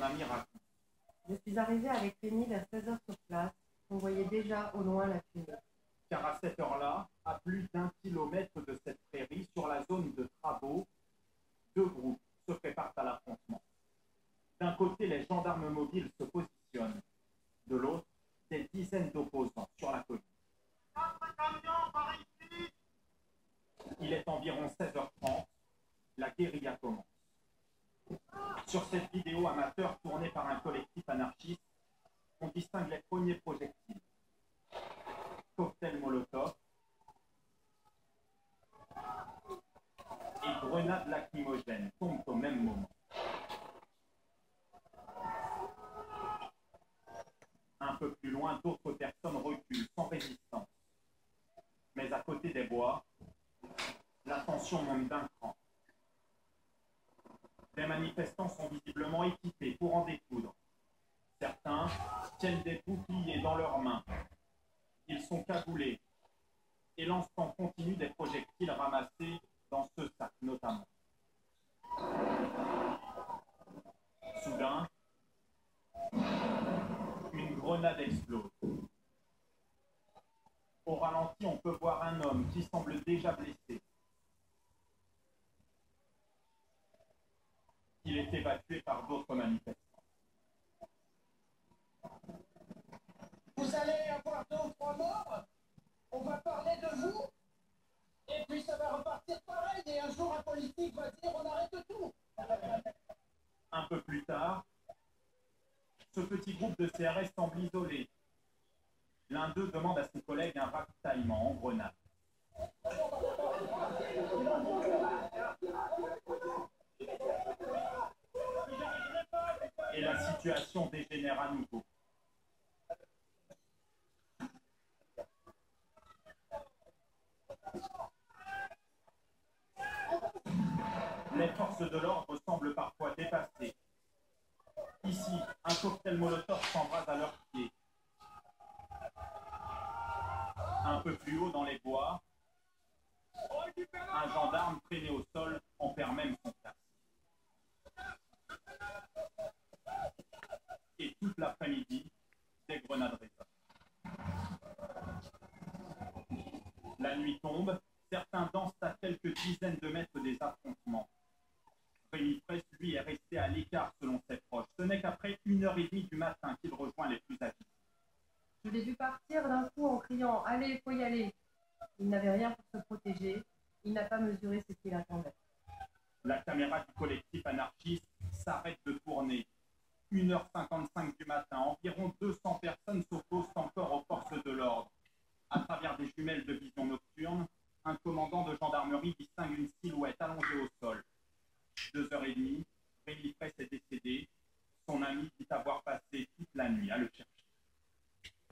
son ami raconte. Je suis arrivé avec Rémi vers 16h sur place. On voyait déjà au loin la fumée. Car à cette heure-là, à plus d'1 kilomètre de cette prairie, sur la zone de travaux, deux groupes se préparent à l'affrontement. D'un côté, les gendarmes mobiles se positionnent. De l'autre, des dizaines d'opposants sur la colline. Notre camion par ici! Il est environ 16h30. La guérilla commence. Sur cette vidéo amateur tournée par un collectif anarchiste, on distingue les premiers projectiles. Cocktail Molotov et grenades lacrymogènes tombent au même moment. Un peu plus loin, d'autres personnes reculent sans résistance. Mais à côté des bois, la tension monte d'un cran. Les manifestants sont visiblement équipés pour en découdre. Certains tiennent des boucliers dans leurs mains. Ils sont cagoulés et lancent en continu des projectiles ramassés dans ce sac notamment. Soudain, une grenade explose. Au ralenti, on peut voir un homme qui semble déjà blessé. Il est évacué par d'autres manifestants. Vous allez avoir 2 ou 3 morts, on va parler de vous, et puis ça va repartir pareil, et un jour un politique va dire on arrête tout. Un peu plus tard, ce petit groupe de CRS semble isolé. L'un d'eux demande à ses collègues un ravitaillement en grenade. Et la situation dégénère à nouveau. Les forces de l'ordre semblent parfois dépassées. Ici, un cocktail Molotov s'embrase à leurs pieds. Un peu plus haut dans les bois, un gendarme traîné au sol en perd même son casque. Et toute l'après-midi, des grenades résonnent. La nuit tombe, certains dansent à quelques dizaines de mètres des affrontements. Rémi Fraisse, lui, est resté à l'écart selon ses proches. Ce n'est qu'après 1h30 du matin qu'il rejoint les plus agités. Je l'ai vu partir d'un coup en criant « Allez, faut y aller !» Il n'avait rien pour se protéger. Il n'a pas mesuré ce qu'il attendait. La caméra du collectif anarchiste s'arrête de tourner. 1h55 du matin, environ 200 personnes s'opposent encore aux forces de l'ordre. À travers des jumelles de vision nocturne, un commandant de gendarmerie distingue une silhouette allongée au sol. 2h30, Rémi